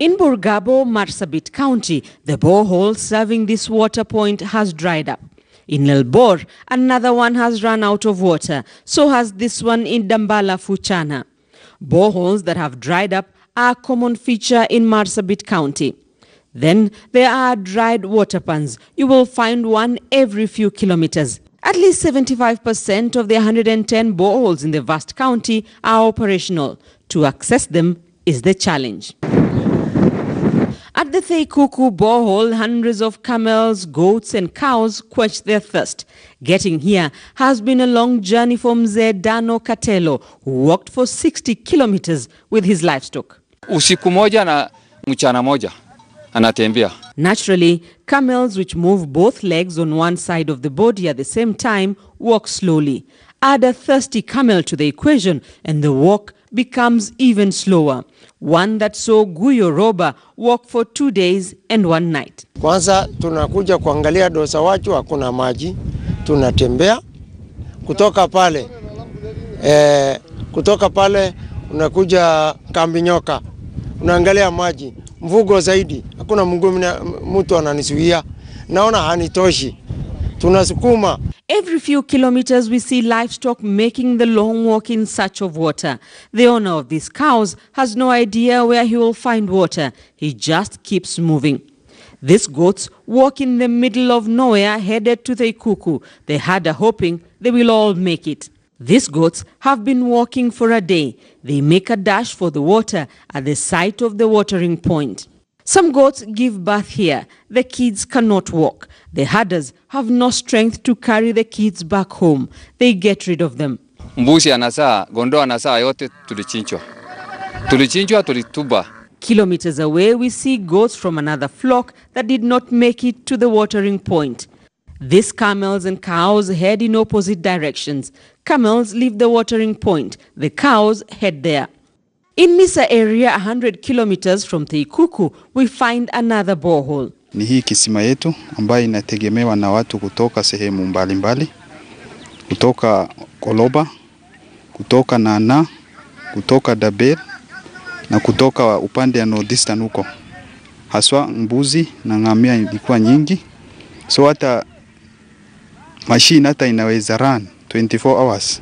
In Burgabo, Marsabit County, the borehole serving this water point has dried up. In Elbor, another one has run out of water. So has this one in Dambala, Fuchana. Boreholes that have dried up are a common feature in Marsabit County. Then there are dried water pans. You will find one every few kilometers. At least 75% of the 110 boreholes in the vast county are operational. To access them is the challenge. At the Theikuku borehole, hundreds of camels, goats and cows quench their thirst. Getting here has been a long journey for Mzee Dano Katelo, who walked for 60 kilometers with his livestock. Usiku moja na mchana moja anatembea. Naturally, camels which move both legs on one side of the body at the same time walk slowly. Add a thirsty camel to the equation and the walk becomes even slower. One that saw Guyo Roba walk for 2 days and 1 night. Kwanza tunakuja kuangalia dosa wachu, hakuna maji, tunatembea kutoka pale unakuja Kambi Nyoka, unaangalia maji, mvugo zaidi, hakuna mtu ananisuia, naona hanitoshi, tunasukuma. Every few kilometers we see livestock making the long walk in search of water. The owner of these cows has no idea where he will find water. He just keeps moving. These goats walk in the middle of nowhere headed to the Ikuku. The herder hoping they will all make it. These goats have been walking for a day. They make a dash for the water at the site of the watering point. Some goats give birth here. The kids cannot walk. The herders have no strength to carry the kids back home. They get rid of them. Mbuzi anazaa, gondo anazaa, yote tulichinjwa, tulituba. Kilometers away, we see goats from another flock that did not make it to the watering point. These camels and cows head in opposite directions. Camels leave the watering point. The cows head there. In Misa area, 100 kilometers from Theikuku, we find another borehole. Ni hii kisima yetu ambayo inategemewa na watu kutoka sehemu mbalimbali, kutoka Koloba, kutoka Nana, kutoka Daber na kutoka upande ya Northeastern huko. Haswa mbuzi na ngamia ilikuwa nyingi. So hata machine hata inaweza run 24 hours.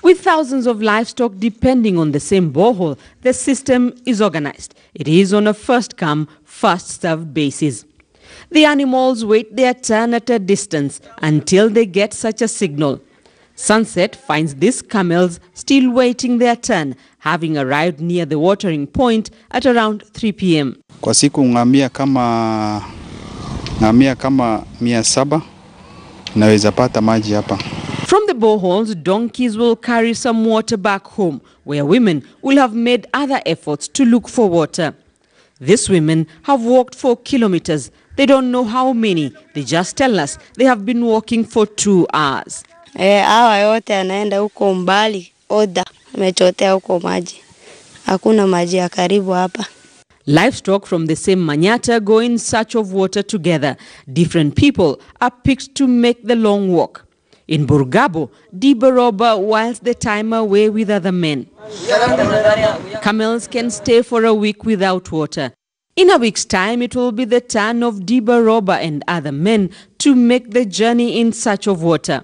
With thousands of livestock depending on the same borehole, the system is organized. It is on a first-come, first-served basis. The animals wait their turn at a distance until they get such a signal. Sunset finds these camels still waiting their turn, having arrived near the watering point at around 3 p.m. Kwa siku ngamia kama 700 naweza pata maji hapa. From the boreholes, donkeys will carry some water back home, where women will have made other efforts to look for water. These women have walked for kilometers. They don't know how many. They just tell us they have been walking for 2 hours. Hawa yote anaenda huko mbali, oda, amechotea huko maji. Hakuna maji ya karibu hapa. Livestock from the same Manyata go in search of water together. Different people are picked to make the long walk. In Burgabo, Dibaroba whiles the time away with other men. Camels can stay for a week without water. In a week's time, it will be the turn of Dibaroba and other men to make the journey in search of water.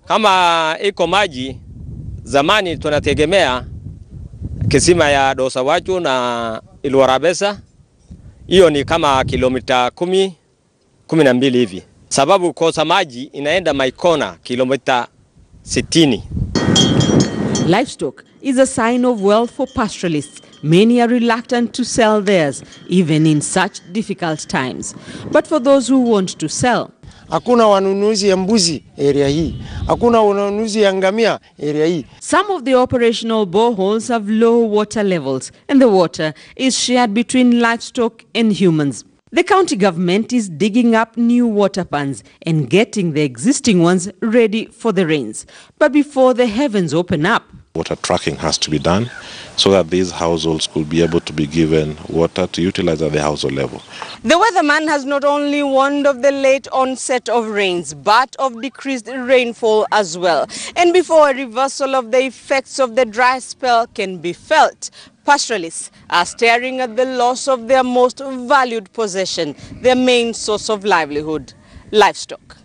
Kama iko maji, zamani tunategemea kisima ya Dosa Wachu na Ilwarabesa. Hiyo ni kama kilomita 12 hivi. Sababu kosa maji inaenda Maikona kilomita 60. Livestock is a sign of wealth for pastoralists. Many are reluctant to sell theirs, even in such difficult times. But for those who want to sell, hakuna wanunuzi ya mbuzi area hii. Hakuna wanunuzi ya ngamia area hii. Some of the operational boreholes have low water levels, and the water is shared between livestock and humans. The county government is digging up new water pans and getting the existing ones ready for the rains. But before the heavens open up, water tracking has to be done so that these households could be able to be given water to utilize at the household level. The weatherman has not only warned of the late onset of rains, but of decreased rainfall as well. And before a reversal of the effects of the dry spell can be felt, Pastoralists are staring at the loss of their most valued possession, their main source of livelihood, livestock.